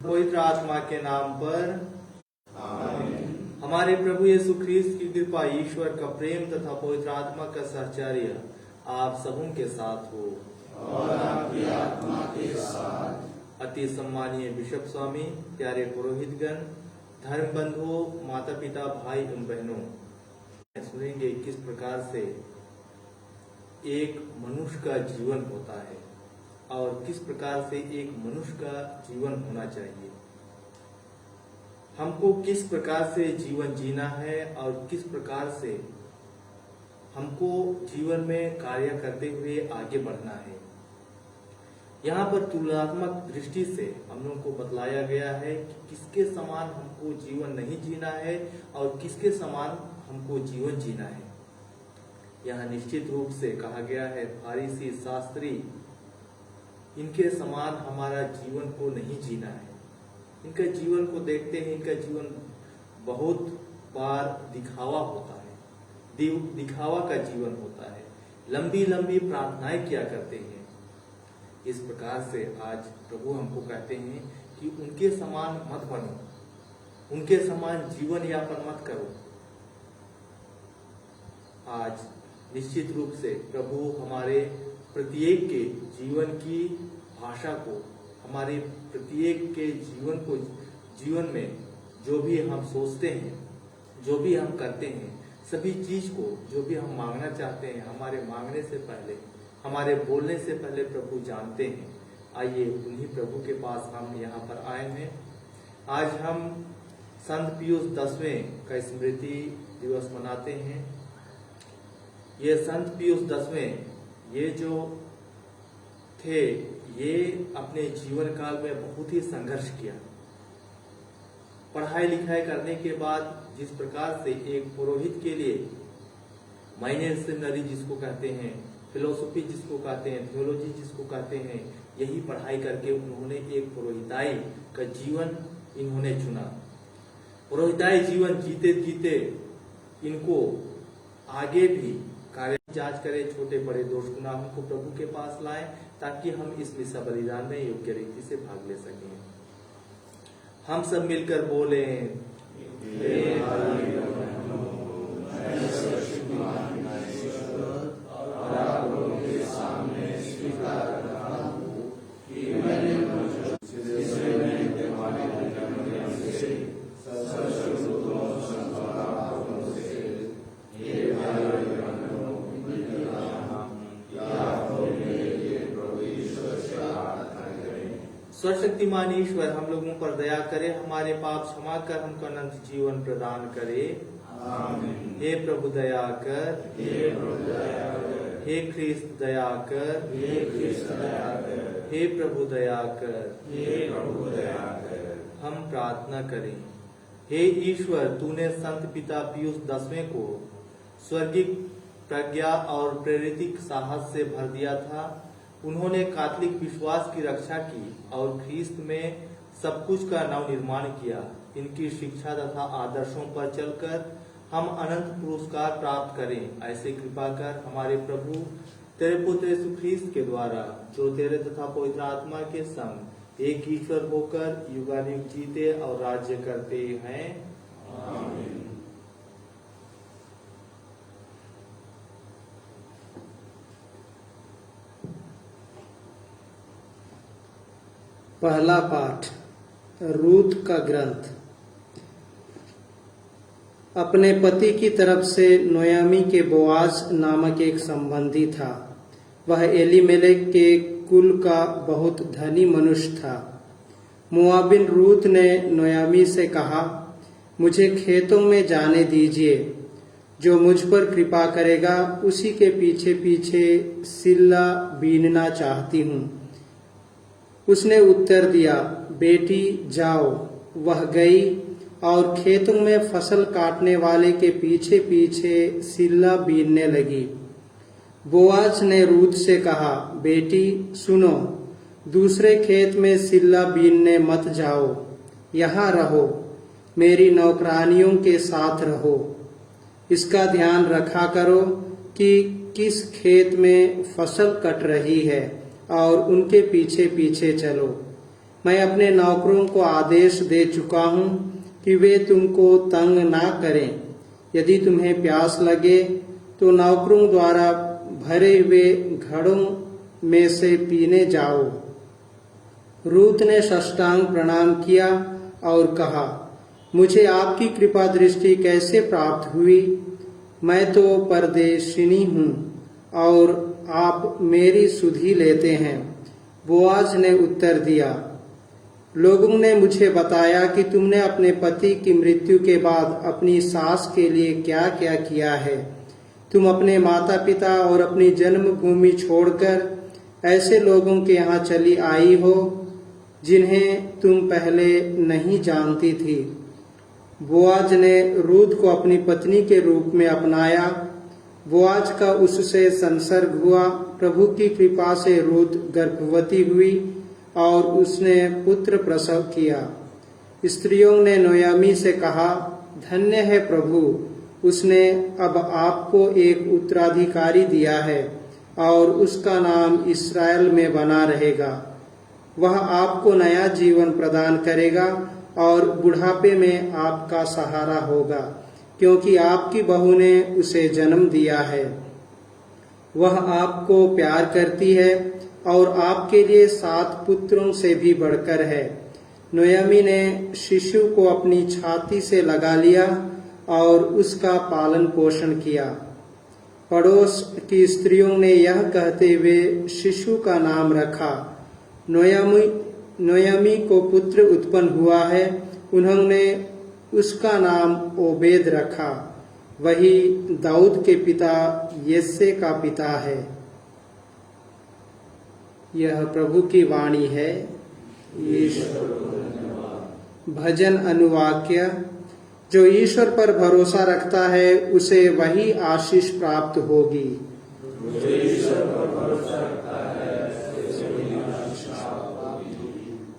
पवित्र आत्मा के नाम पर हमारे प्रभु यीशु ख्रीस्त की कृपा, ईश्वर का प्रेम तथा पवित्र आत्मा का सहचर्य आप सबों के साथ हो और आपकी आत्मा के साथ। अति सम्मानीय बिशप स्वामी, प्यारे पुरोहितगण, धर्म बंधुओं, माता पिता, भाई एवं बहनों, सुनेंगे किस प्रकार से एक मनुष्य का जीवन होता है और किस प्रकार से एक मनुष्य का जीवन होना चाहिए। हमको किस प्रकार से जीवन जीना है और किस प्रकार से हमको जीवन में कार्य करते हुए आगे बढ़ना है। यहाँ पर तुलनात्मक दृष्टि से हम लोगों को बतलाया गया है कि किसके समान हमको जीवन नहीं जीना है और किसके समान हमको जीवन जीना है। यहाँ निश्चित रूप से कहा गया है, फारिसी शास्त्री इनके समान हमारा जीवन को नहीं जीना है। इनका जीवन को देखते हैं, इनका जीवन बहुत बार दिखावा होता है, दिखावा का जीवन होता है, लंबी लंबी प्रार्थनाएं किया करते हैं। इस प्रकार से आज प्रभु हमको कहते हैं कि उनके समान मत बनो, उनके समान जीवन यापन मत करो। आज निश्चित रूप से प्रभु हमारे प्रत्येक के जीवन की भाषा को, हमारे प्रत्येक के जीवन में जो भी हम सोचते हैं, जो भी हम करते हैं, सभी चीज को जो भी हम मांगना चाहते हैं, हमारे मांगने से पहले, हमारे बोलने से पहले प्रभु जानते हैं। आइए उन्हीं प्रभु के पास हम यहाँ पर आए हैं। आज हम संत पियुस 10वें का स्मृति दिवस मनाते हैं। ये संत पियुस 10वें ये जो थे, ये अपने जीवन काल में बहुत ही संघर्ष किया। पढ़ाई लिखाई करने के बाद जिस प्रकार से एक पुरोहित के लिए माइनर सेमिनरी जिसको कहते हैं, फिलोसफी जिसको कहते हैं, थियोलॉजी जिसको कहते हैं, यही पढ़ाई करके उन्होंने एक पुरोहिताई का जीवन इन्होंने चुना। पुरोहिताई जीवन जीते जीते इनको आगे भी कार्य जांच करें, छोटे बड़े दोष गुनाहों को प्रभु के पास लाएं, ताकि हम इस मिसा बलिदान में योग्य रीति से भाग ले सकें। हम सब मिलकर बोले, सर्वशक्तिमान ईश्वर हम लोगों पर दया करे, हमारे पाप क्षमा कर हमको अनंत जीवन प्रदान करे। आमीन। हे प्रभु दया कर, हे प्रभु दया कर, हे ख्रीस्त दया कर, हे ख्रीस्त दया कर, हे प्रभु दया कर, हे प्रभु दया कर। हम प्रार्थना करें। हे ईश्वर, तूने संत पिता पियुस 10वें को स्वर्गिक प्रज्ञा और प्रेरित साहस से भर दिया था। उन्होंने कैथोलिक विश्वास की रक्षा की और ख्रीस्त में सब कुछ का नव निर्माण किया। इनकी शिक्षा तथा आदर्शों पर चलकर हम अनंत पुरस्कार प्राप्त करें, ऐसे कृपा कर हमारे प्रभु तेरे पुत्र यीशु ख्रीस्त के द्वारा, जो तेरे तथा पवित्र आत्मा के संग एक ईश्वर होकर युगानुग जीते और राज्य करते हैं। आमीन। पहला पाठ रूत का ग्रंथ। अपने पति की तरफ से नोयामी के बोआज नामक एक संबंधी था। वह एलीमेलेक के कुल का बहुत धनी मनुष्य था। मोआबिन रूत ने नोयामी से कहा, मुझे खेतों में जाने दीजिए। जो मुझ पर कृपा करेगा उसी के पीछे पीछे सिल्ला बीनना चाहती हूँ। उसने उत्तर दिया, बेटी जाओ। वह गई और खेतों में फसल काटने वाले के पीछे पीछे सिल्ला बीनने लगी। बोआज ने रूत से कहा, बेटी सुनो, दूसरे खेत में सिल्ला बीनने मत जाओ, यहाँ रहो, मेरी नौकरानियों के साथ रहो। इसका ध्यान रखा करो कि किस खेत में फसल कट रही है और उनके पीछे पीछे चलो। मैं अपने नौकरों को आदेश दे चुका हूँ कि वे तुमको तंग ना करें। यदि तुम्हें प्यास लगे तो नौकरों द्वारा भरे हुए घड़ों में से पीने जाओ। रूत ने साष्टांग प्रणाम किया और कहा, मुझे आपकी कृपा दृष्टि कैसे प्राप्त हुई? मैं तो परदेशिनी हूँ और आप मेरी सुधि लेते हैं। बोआज ने उत्तर दिया, लोगों ने मुझे बताया कि तुमने अपने पति की मृत्यु के बाद अपनी सास के लिए क्या क्या किया है। तुम अपने माता पिता और अपनी जन्मभूमि छोड़कर ऐसे लोगों के यहाँ चली आई हो जिन्हें तुम पहले नहीं जानती थी। बोआज ने रूत को अपनी पत्नी के रूप में अपनाया। बोआज का उससे संसर्ग हुआ। प्रभु की कृपा से रूत गर्भवती हुई और उसने पुत्र प्रसव किया। स्त्रियों ने नोयामी से कहा, धन्य है प्रभु, उसने अब आपको एक उत्तराधिकारी दिया है और उसका नाम इस्राएल में बना रहेगा। वह आपको नया जीवन प्रदान करेगा और बुढ़ापे में आपका सहारा होगा, क्योंकि आपकी बहू ने उसे जन्म दिया है। वह आपको प्यार करती है और आपके लिए 7 पुत्रों से भी बढ़कर है। नोयामी ने शिशु को अपनी छाती से लगा लिया और उसका पालन पोषण किया। पड़ोस की स्त्रियों ने यह कहते हुए शिशु का नाम रखा, नोयामी को पुत्र उत्पन्न हुआ है। उन्होंने उसका नाम ओबेद रखा। वही दाऊद के पिता यिशै का पिता है। यह प्रभु की वाणी है। भजन अनुवाक्य। जो ईश्वर पर भरोसा रखता है उसे वही आशीष प्राप्त होगी।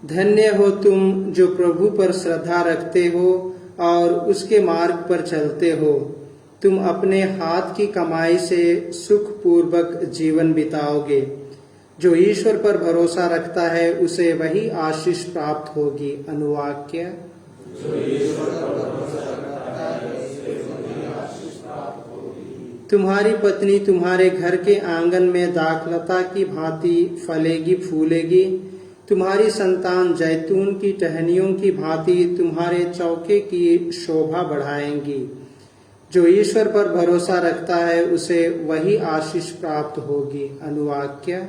धन्य हो तुम जो प्रभु पर श्रद्धा रखते हो और उसके मार्ग पर चलते हो। तुम अपने हाथ की कमाई से सुखपूर्वक जीवन बिताओगे। जो ईश्वर पर भरोसा रखता है उसे वही आशीष प्राप्त होगी। अनुवाक्य। तुम्हारी पत्नी तुम्हारे घर के आंगन में दाखलता की भांति फलेगी फूलेगी। तुम्हारी संतान जैतून की टहनियों की भांति तुम्हारे चौके की शोभा बढ़ाएंगी। जो ईश्वर पर भरोसा रखता है उसे वही आशीष प्राप्त होगी। अनुवाक्य।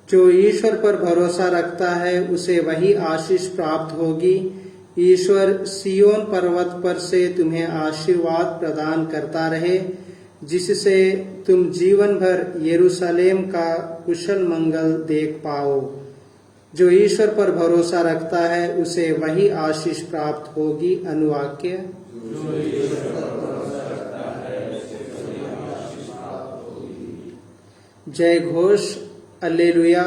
जो ईश्वर पर भरोसा रखता है उसे वही आशीष प्राप्त होगी। ईश्वर सियोन पर्वत पर से तुम्हें आशीर्वाद प्रदान करता रहे, जिससे तुम जीवन भर यरूशलेम का कुशल मंगल देख पाओ। जो ईश्वर पर भरोसा रखता है उसे वही आशीष प्राप्त होगी। अनुवाक्य। जय घोष। alleluia।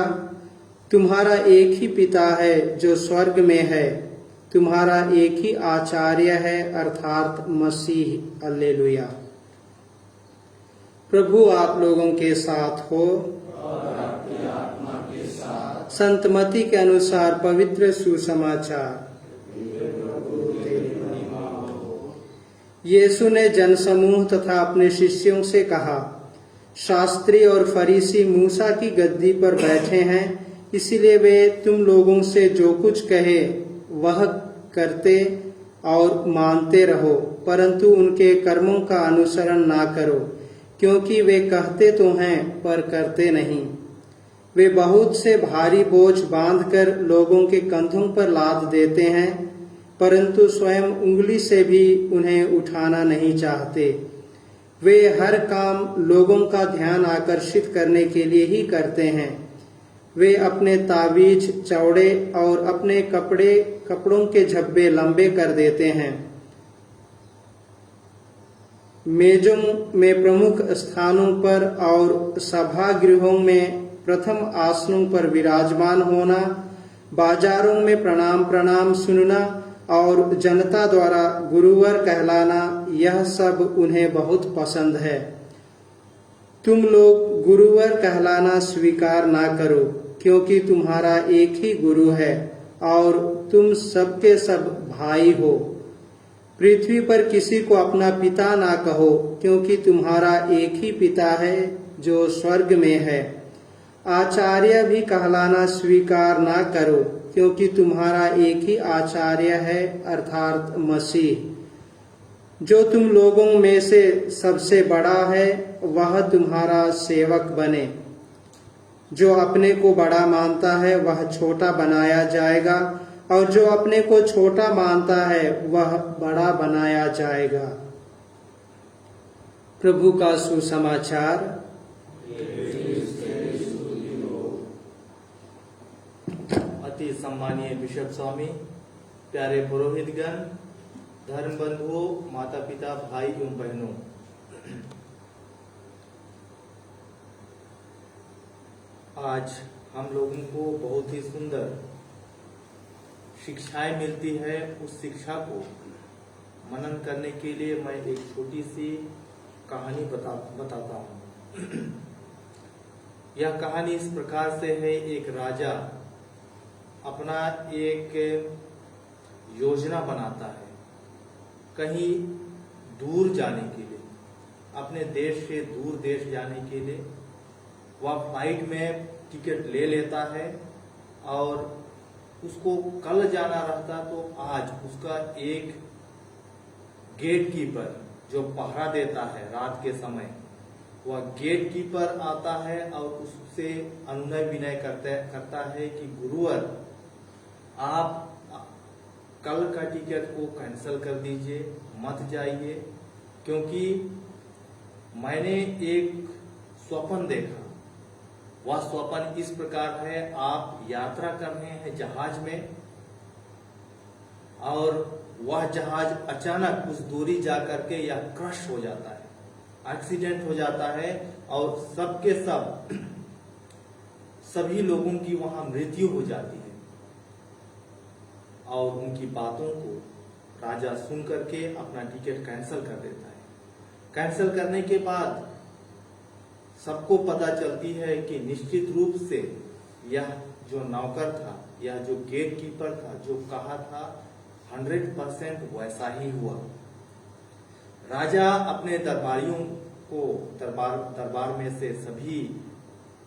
तुम्हारा एक ही पिता है जो स्वर्ग में है। तुम्हारा एक ही आचार्य है अर्थात मसीह। हालेलुया। प्रभु आप लोगों के साथ हो और आपकी आत्मा के साथ। संत मत्ती के अनुसार पवित्र सुसमाचार। यीशु ने जनसमूह तथा अपने शिष्यों से कहा, शास्त्री और फरीसी मूसा की गद्दी पर बैठे हैं, इसीलिए वे तुम लोगों से जो कुछ कहे वह करते और मानते रहो, परंतु उनके कर्मों का अनुसरण ना करो, क्योंकि वे कहते तो हैं पर करते नहीं। वे बहुत से भारी बोझ बांधकर लोगों के कंधों पर लाद देते हैं, परंतु स्वयं उंगली से भी उन्हें उठाना नहीं चाहते। वे हर काम लोगों का ध्यान आकर्षित करने के लिए ही करते हैं। वे अपने ताबीज चौड़े और अपने कपड़ों के झब्बे लंबे कर देते हैं। मेजों में प्रमुख स्थानों पर और सभागृहों में प्रथम आसनों पर विराजमान होना, बाजारों में प्रणाम सुनना और जनता द्वारा गुरुवर कहलाना, यह सब उन्हें बहुत पसंद है। तुम लोग गुरुवर कहलाना स्वीकार ना करो, क्योंकि तुम्हारा एक ही गुरु है और तुम सबके सब भाई हो। पृथ्वी पर किसी को अपना पिता ना कहो, क्योंकि तुम्हारा एक ही पिता है जो स्वर्ग में है। आचार्य भी कहलाना स्वीकार ना करो, क्योंकि तुम्हारा एक ही आचार्य है अर्थात मसीह। जो तुम लोगों में से सबसे बड़ा है वह तुम्हारा सेवक बने। जो अपने को बड़ा मानता है वह छोटा बनाया जाएगा, और जो अपने को छोटा मानता है वह बड़ा बनाया जाएगा। प्रभु का सुसमाचार। अति सम्मानीय बिशप स्वामी, प्यारे पुरोहितगण, धर्म बंधुओं, माता पिता, भाई एवं बहनों, आज हम लोगों को बहुत ही सुंदर शिक्षाएं मिलती है। उस शिक्षा को मनन करने के लिए मैं एक छोटी सी कहानी बताता हूँ। यह कहानी इस प्रकार से है। एक राजा अपना एक योजना बनाता है कहीं दूर जाने के लिए, अपने देश से दूर देश जाने के लिए। वह फ्लाइट में टिकट ले लेता है और उसको कल जाना रहता, तो आज उसका एक गेट कीपर जो पहरा देता है रात के समय, वह गेट कीपर आता है और उससे अनुनय विनय करता है कि गुरुवर, आप कल का टिकट को कैंसिल कर दीजिए, मत जाइए, क्योंकि मैंने एक स्वप्न देखा। वह स्वप्न इस प्रकार है, आप यात्रा कर रहे हैं जहाज में और वह जहाज अचानक उस दूरी जाकर के यह क्रश हो जाता है, एक्सीडेंट हो जाता है और सबके सब सभी लोगों की वहां मृत्यु हो जाती है। और उनकी बातों को राजा सुन करके अपना टिकट कैंसिल कर देता है। कैंसिल करने के बाद सबको पता चलती है कि निश्चित रूप से यह जो नौकर था, यह जो गेट कीपर था, जो कहा था 100% वैसा ही हुआ। राजा अपने दरबारियों को दरबार में से सभी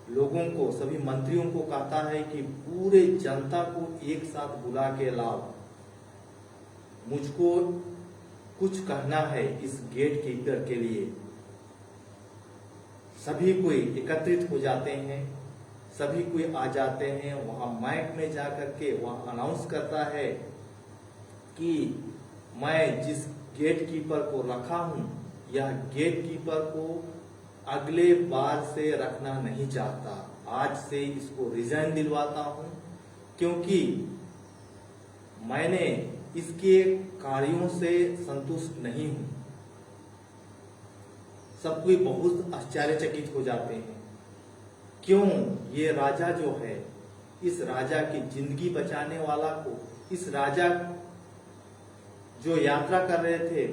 लोगों को, सभी मंत्रियों को कहता है कि पूरे जनता को एक साथ बुला के लाओ, मुझको कुछ कहना है इस गेट कीपर के लिए। सभी कोई एकत्रित हो जाते हैं, सभी कोई आ जाते हैं। वहां माइक में जाकर के वह अनाउंस करता है कि मैं जिस गेट कीपर को रखा हूं, यह गेट कीपर को अगले बार से रखना नहीं चाहता। आज से इसको रिजाइन दिलवाता हूं, क्योंकि मैंने इसके कार्यों से संतुष्ट नहीं हूं। सब कोई बहुत आश्चर्यचकित हो जाते हैं, क्यों ये राजा जो है, इस राजा की जिंदगी बचाने वाला को, इस राजा जो यात्रा कर रहे थे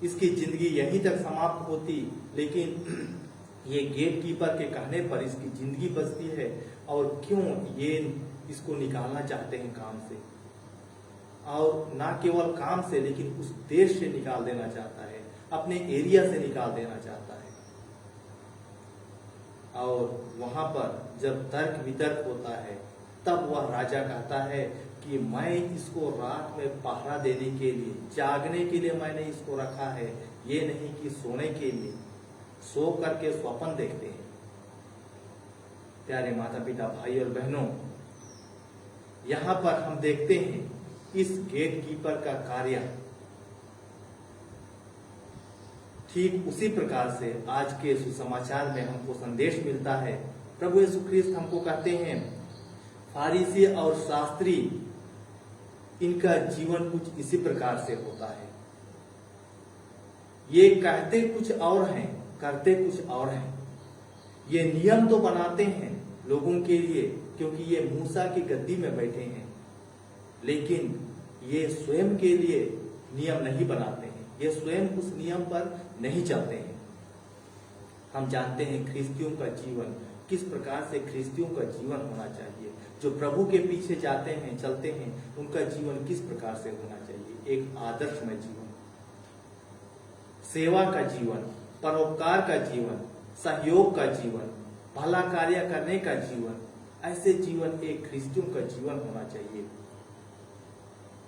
इसकी जिंदगी यहीं तक समाप्त होती, लेकिन ये गेट कीपर के कहने पर इसकी जिंदगी बचती है। और क्यों ये इसको निकालना चाहते हैं काम से, और ना केवल काम से लेकिन उस देश से निकाल देना चाहता है, अपने एरिया से निकाल देना चाहता है। और वहां पर जब तर्क वितर्क होता है तब वह राजा कहता है कि मैं इसको रात में पहरा देने के लिए, जागने के लिए मैंने इसको रखा है, ये नहीं कि सोने के लिए, सो करके स्वप्न देखते हैं। प्यारे माता पिता, भाई और बहनों, यहां पर हम देखते हैं इस गेट कीपर का कार्य ठीक उसी प्रकार से आज के सुसमाचार में हमको संदेश मिलता है। प्रभु यीशु ख्रिस्त हमको कहते हैं, फारिसी और शास्त्री, इनका जीवन कुछ इसी प्रकार से होता है। ये कहते कुछ और हैं, करते कुछ और हैं। ये नियम तो बनाते हैं लोगों के लिए, क्योंकि ये मूसा की गद्दी में बैठे हैं, लेकिन ये स्वयं के लिए नियम नहीं बनाते हैं, ये स्वयं उस नियम पर नहीं चलते हैं। हम जानते हैं ख्रिस्तियों का जीवन किस प्रकार से ख्रिस्तियों का जीवन होना चाहिए। जो प्रभु के पीछे जाते हैं, चलते हैं, उनका जीवन किस प्रकार से होना चाहिए। एक आदर्शमय जीवन, सेवा का जीवन, परोपकार का जीवन, सहयोग का जीवन, भला कार्य करने का जीवन, ऐसे जीवन एक ख्रिस्तियों का जीवन होना चाहिए।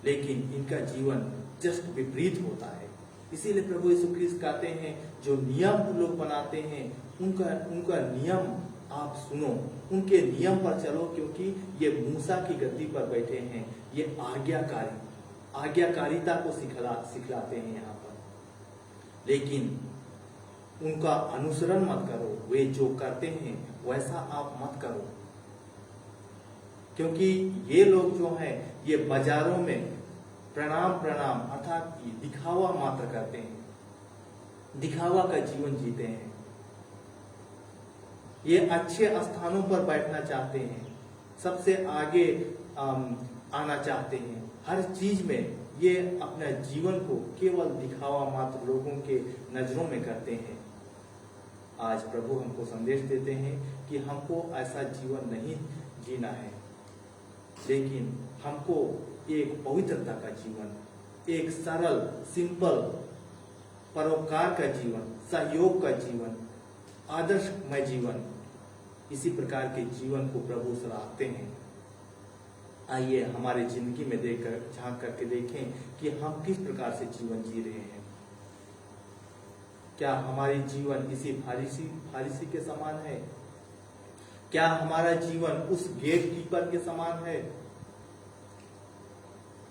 लेकिन इनका जीवन जस्ट विपरीत होता है। इसीलिए प्रभु यीशु ख्रिस्त कहते हैं, जो नियम लोग बनाते हैं उनका नियम आप सुनो, उनके नियम पर चलो, क्योंकि ये मूसा की गद्दी पर बैठे हैं। ये आज्ञाकारिता को सिखलाते हैं यहाँ पर, लेकिन उनका अनुसरण मत करो। वे जो करते हैं वैसा आप मत करो, क्योंकि ये लोग जो हैं ये बाजारों में प्रणाम अर्थात दिखावा मात्र करते हैं, दिखावा का जीवन जीते हैं। ये अच्छे स्थानों पर बैठना चाहते हैं, सबसे आगे आना चाहते हैं, हर चीज में ये अपना जीवन को केवल दिखावा मात्र लोगों के नजरों में करते हैं। आज प्रभु हमको संदेश देते हैं कि हमको ऐसा जीवन नहीं जीना है, लेकिन हमको एक पवित्रता का जीवन, एक सरल सिंपल परोपकार का जीवन, सहयोग का जीवन, आदर्शमय जीवन, इसी प्रकार के जीवन को प्रभु सराहते हैं। आइए हमारे जिंदगी में देखकर झांक करके देखें कि हम किस प्रकार से जीवन जी रहे हैं। क्या हमारी जीवन इसी फारिसी के समान है? क्या हमारा जीवन उस गेट कीपर के समान है?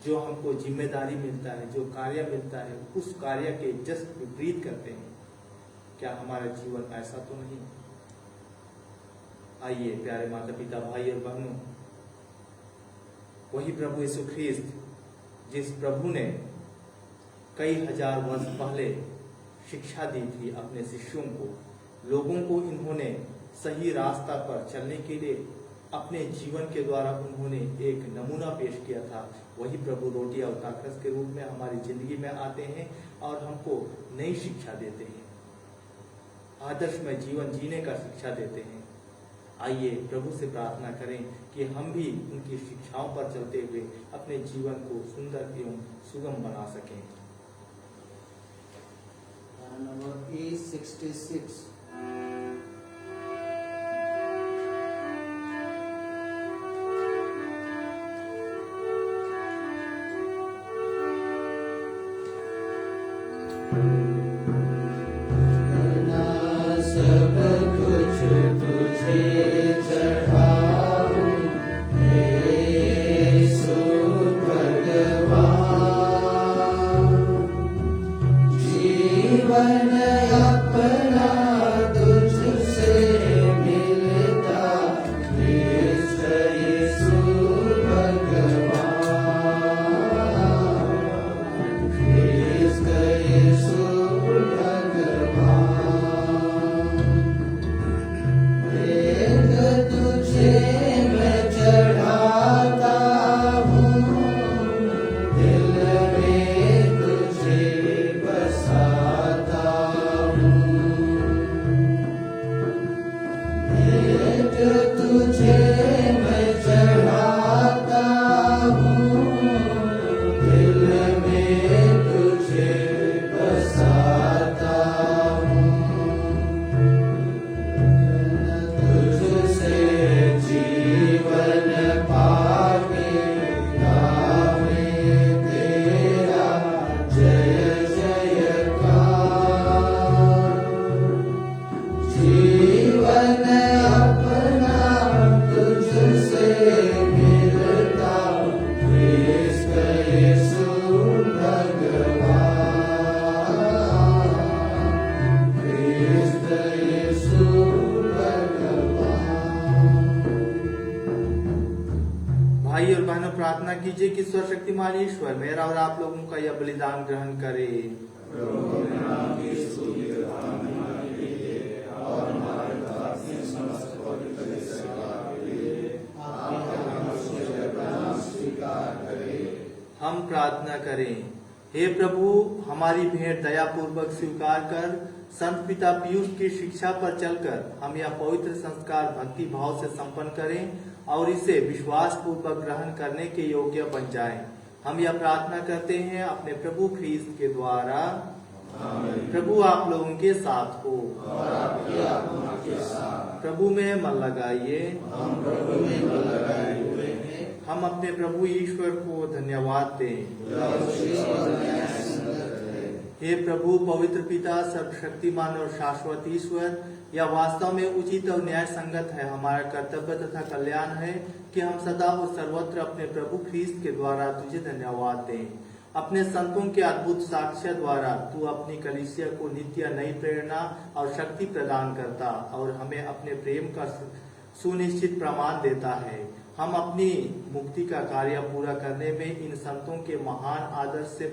जो हमको जिम्मेदारी मिलता है, जो कार्य मिलता है, उस कार्य के जस्ट विपरीत करते हैं। क्या हमारा जीवन ऐसा तो नहीं? आइए प्यारे माता पिता, भाई और बहनों, वही प्रभु यीशु ख्रिस्त, जिस प्रभु ने कई हजार वर्ष पहले शिक्षा दी थी अपने शिष्यों को, लोगों को इन्होंने सही रास्ता पर चलने के लिए अपने जीवन के द्वारा उन्होंने एक नमूना पेश किया था। वही प्रभु रोटी और ताकत के रूप में हमारी जिंदगी में आते हैं और हमको नई शिक्षा देते हैं, आदर्शमय जीवन जीने का शिक्षा देते हैं। आइए प्रभु से प्रार्थना करें कि हम भी उनकी शिक्षाओं पर चलते हुए अपने जीवन को सुंदर एवं सुगम बना सकें। Number E66। Cristo Jesus कीजिए कि सर्वशक्तिमान ईश्वर मेरा और आप लोगों का यह बलिदान ग्रहण करे। हम प्रार्थना करें। हे प्रभु, हमारी भेंट दया पूर्वक स्वीकार कर संत पिता पीयूष की शिक्षा पर चलकर हम यह पवित्र संस्कार भक्ति भाव से संपन्न करें और इसे विश्वास पूर्वक ग्रहण करने के योग्य बन जाएं। हम यह प्रार्थना करते हैं अपने प्रभु ख्रीस्त के द्वारा। प्रभु आप लोगों के साथ हो और आपकी आत्मा के साथ। प्रभु में मन लगाइए। हम प्रभु में मन लगाए हुए हैं। हम अपने प्रभु ईश्वर को धन्यवाद दें। हे प्रभु पवित्र पिता सर्वशक्तिमान और शाश्वत ईश्वर, यह वास्तव में उचित और न्याय संगत है, हमारा कर्तव्य तथा कल्याण है कि हम सदा और सर्वत्र अपने प्रभु ख्रीस्त के द्वारा तुझे धन्यवाद दें। अपने संतों के अद्भुत साक्ष्य द्वारा तू अपनी कलीसिया को नित्य नई प्रेरणा और शक्ति प्रदान करता और हमें अपने प्रेम का सुनिश्चित प्रमाण देता है। हम अपनी मुक्ति का कार्य पूरा करने में इन संतों के महान आदर्श से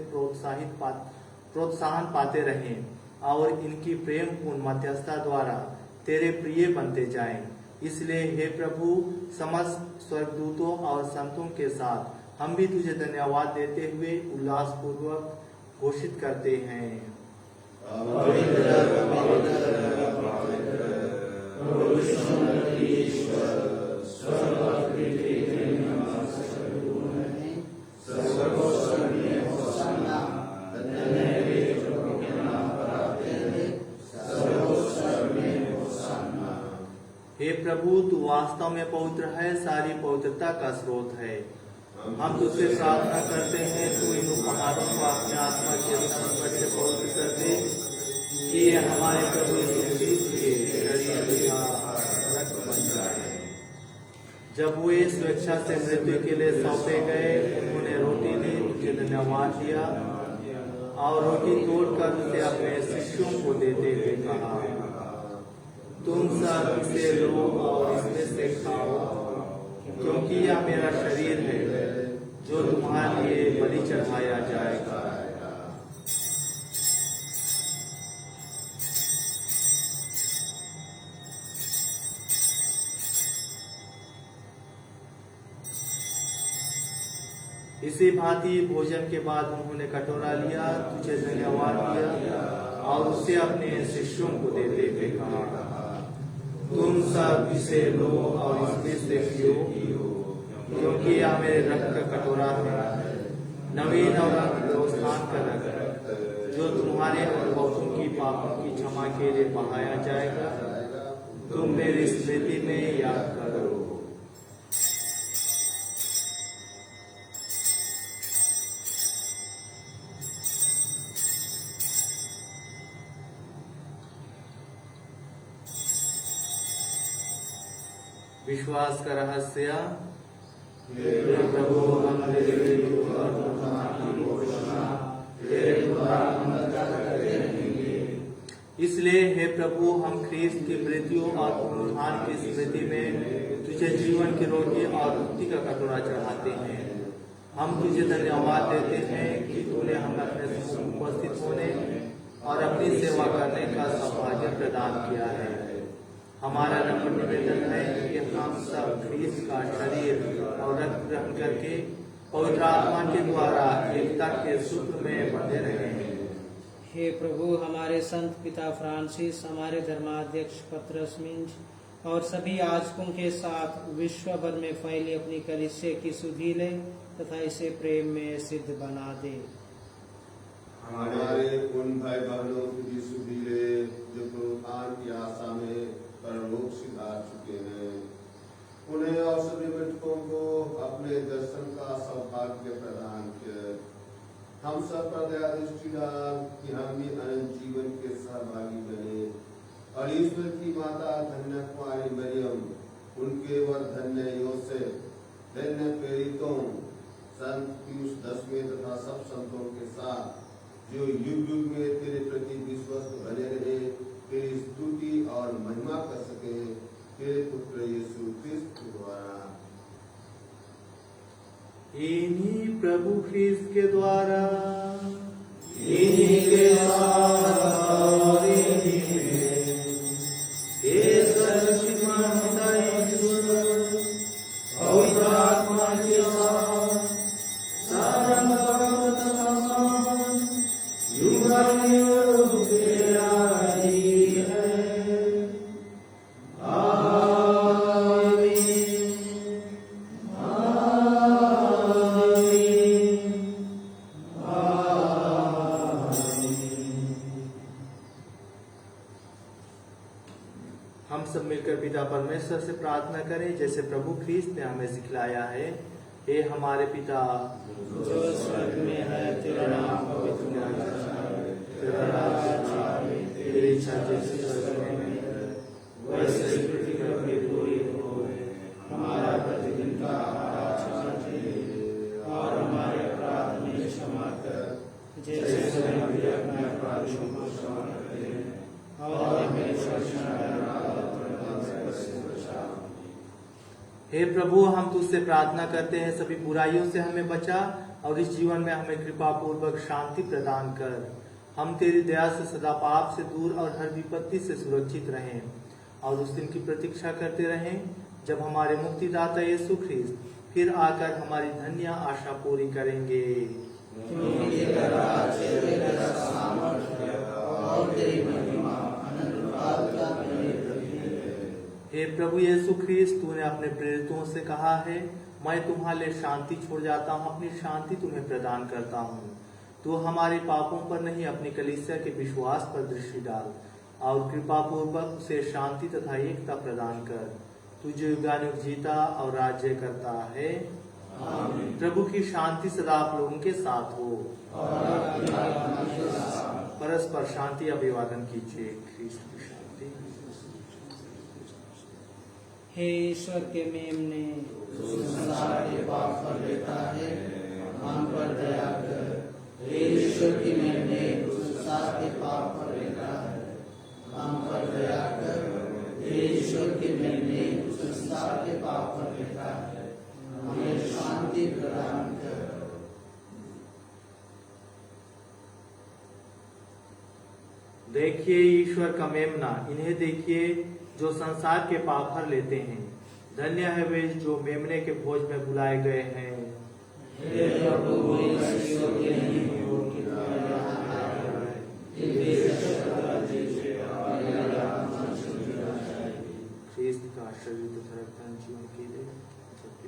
प्रोत्साहन पाते रहें और इनकी प्रेम पूर्ण मध्यस्थता द्वारा तेरे प्रिय बनते जाएं। इसलिए हे प्रभु, समस्त स्वर्गदूतों और संतों के साथ हम भी तुझे धन्यवाद देते हुए उल्लास पूर्वक घोषित करते हैं। हे प्रभु, तू वास्तव में पवित्र है, सारी पवित्रता का स्रोत है। हम तुझसे प्रार्थना करते हैं तू इन उपहारों को अपने आत्मा के संकट से पवित्र कर दे कि ये हमारे प्रभु यीशु मसीह के शरीर का रक्त बन जाए। जब वे स्वेच्छा से मृत्यु के लिए सौंपे गए, उन्होंने रोटी ली, तुझे धन्यवाद दिया और रोटी तोड़कर उसे अपने शिष्यों को देते हुए कहा, तुम सब इसे लो और इसमें से खाओ, क्योंकि यह मेरा शरीर है जो तुम्हारे लिए बलि चढ़ाया जाएगा। इसी भांति भोजन के बाद उन्होंने कटोरा लिया, तुझे धन्यवाद दिया और उसे अपने शिष्यों को देते हुए कहा, तुम सब इसे लो और इसमें से पियो, क्योंकि यह मेरे रक्त का कटोरा है, नवीन और व्यवस्थान का रक्त, जो तुम्हारे और बहुतों की पापों की क्षमा के लिए बहाया जाएगा। तुम मेरी स्मृति में याद करो। विश्वास का रहस्य। हे प्रभु, हम तेरे इसलिए हे प्रभु, हम ख्रीस्त की मृत्यु और पुनरुत्थान की स्मृति में तुझे जीवन की रोटी और मुक्ति का कटोरा चढ़ाते हैं। हम तुझे धन्यवाद देते हैं कि तूने हमें अपने सम्मुख उपस्थित होने और अपनी सेवा करने का सौभाग्य प्रदान किया है। हमारा नम्र निवेदन है कि हम सब ख्रीस्त का शरीर और रक्त ग्रहण करके पवित्र आत्मा के द्वारा एकता के सूत्र में बंधे रहें। हे प्रभु, हमारे संत पिता फ्रांसिस, हमारे धर्माध्यक्ष पतरस मिंज और सभी याजकों के साथ विश्व भर में फैली अपनी कलीसिया की सुधि ले तथा इसे प्रेम में सिद्ध बना दे। हमारे उन भाई बहनों की सुधि ले जो पुनरुत्थान की आशा में परलोक सिधार चुके हैं, उन्हें और सभी मृतकों को अपने दर्शन का सौभाग्य प्रदान कर हम सब पर दया दृष्टि डाल कि हम भी अनंत जीवन के सहभागी बने। और ईश्वर की माता धन्य कुमारी मरियम, उनके वर धन्य योसेफ, धन्य प्रेरितों, संत पीयूष दसवें तथा सब संतों के साथ जो युग युग में तेरे प्रति विश्वस्त बने रहे, तेरी स्तुति और महिमा कर सके, तेरे पुत्र यीशु क्रिस्त द्वारा। इन्हीं प्रभु ख्रीस्त के द्वारा इन्हीं के साथ और इन्हीं में हे सर्वशक्तिमान पिता ईश्वर, पवित्र आत्मा के साथ सारा महत्व तथा सम्मान युगानुयुग तेरा ही है। आमीन। हम सब मिलकर पिता परमेश्वर से प्रार्थना करें जैसे प्रभु ख्रीस्त ने हमें सिखलाया है। हे हमारे पिता जो स्वर्ग में है, तेरा नाम पवित्र हो, तेरा राज्य आए, तेरी इच्छा जैसे स्वर्ग में है, वैसे पृथ्वी पर भी पूरी हो। हमारा प्रतिदिन का आहार आज दे, और हमारे अपराध हमें क्षमा कर, जैसे हम भी अपने अपराधियों को क्षमा करते हैं, और हमें शोषण हे प्रभु, हम तुझसे प्रार्थना करते हैं सभी बुराइयों से हमें बचा और इस जीवन में हमें कृपा पूर्वक शांति प्रदान कर। हम तेरी दया से सदा पाप से दूर और हर विपत्ति से सुरक्षित रहें और उस दिन की प्रतीक्षा करते रहें जब हमारे मुक्तिदाता यीशु ख्रीस्त फिर आकर हमारी धन्य आशा पूरी करेंगे। क्योंकि तेरा राज्य, तेरा सामर्थ्य और तेरी महिमा अनंत काल तक बनी रहती है। हे प्रभु यीशु ख्रीस्त, तूने अपने प्रेरितों से कहा है, मैं तुम्हारे लिए शांति छोड़ जाता हूँ, अपनी शांति तुम्हें प्रदान करता हूँ। तू हमारे पापों पर नहीं, अपनी कलीसिया के विश्वास पर दृष्टि डाल और कृपा पूर्वक उसे शांति तथा एकता प्रदान कर। तू जो युगानुयुग जीता और राज्य करता है। आमीन। प्रभु की शांति सदा आप लोगों के साथ हो। और आपकी आत्मा के साथ। परस्पर शांति अभिवादन कीजिए। ख्रीस्त की शांति। हे ईश्वर के मेमने, संसार के पाप पर लेता है, हम पर दया कर। हे ईश्वर की मेमने, संसार के पाप पर लेता है, हम पर दया कर। हे ईश्वर की मेमने, संसार के पाप पर लेता है, हमें शांति प्रदान कर। देखिए ईश्वर का मेमना, इन्हें देखिए जो संसार के पाप भर लेते हैं। धन्य है वे जो मेमने के भोज में बुलाए गए हैं। हे प्रभु, वो इस योग्य नहीं हो कि तू यहाँ आए, कि तेरे शब्द दीजिए और मेरी आत्मा शुद्ध हो जाएगी। ख्रीस्त का शरीर तथा रक्त जीवन के लिए सत्य।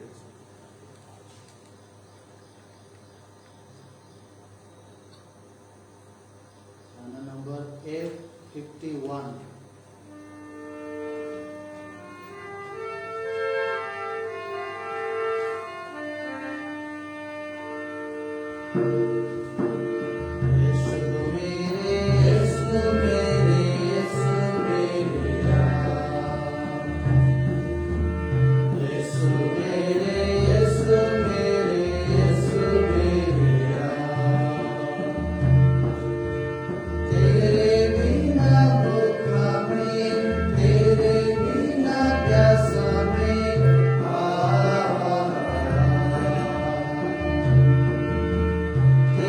नंबर 851। He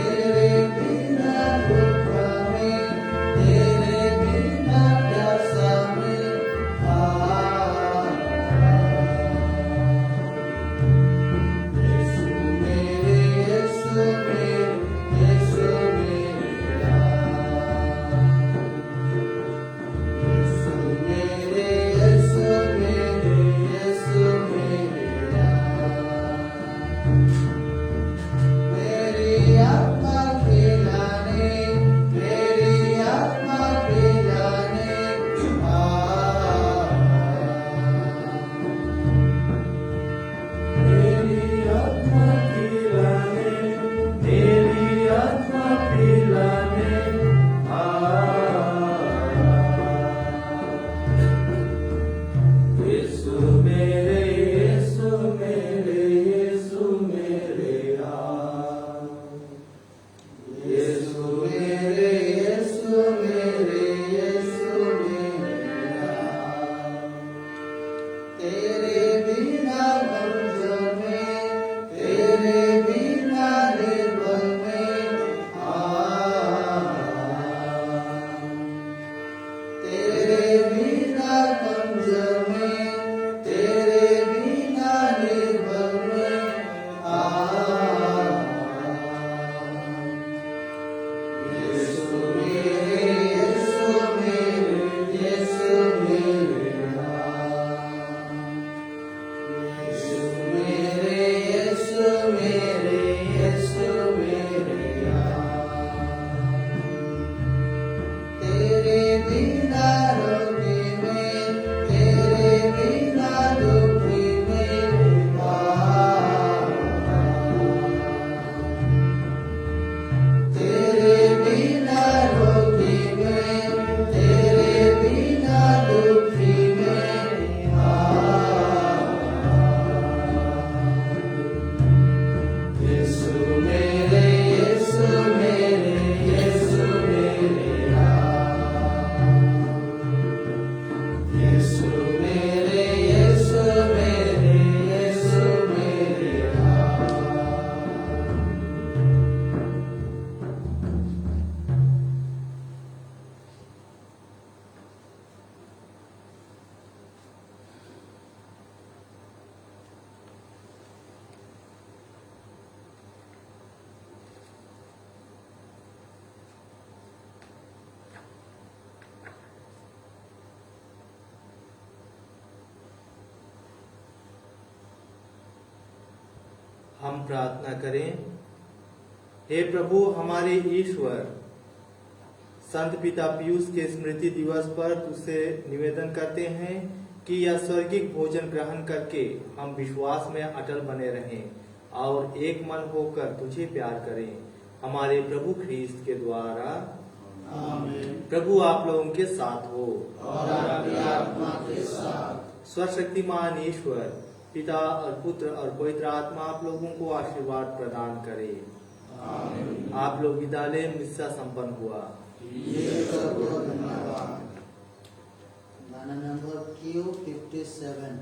हम प्रार्थना करें। हे प्रभु हमारे ईश्वर, संत पिता पीयूष के स्मृति दिवस पर तुझसे निवेदन करते हैं कि यह स्वर्गिक भोजन ग्रहण करके हम विश्वास में अटल बने रहें और एक मन होकर तुझे प्यार करें, हमारे प्रभु ख्रीस्त के द्वारा। आमीन। प्रभु आप लोगों के साथ हो और आपकी आत्मा के साथ। सर्वशक्तिमान ईश्वर पिता और पुत्र और पवित्र आत्मा आप लोगों को आशीर्वाद प्रदान करे। आमीन। आप लोग विद्यालय मिस्सा संपन्न हुआ। ये सबको धन्यवाद। गाना नंबर Q 57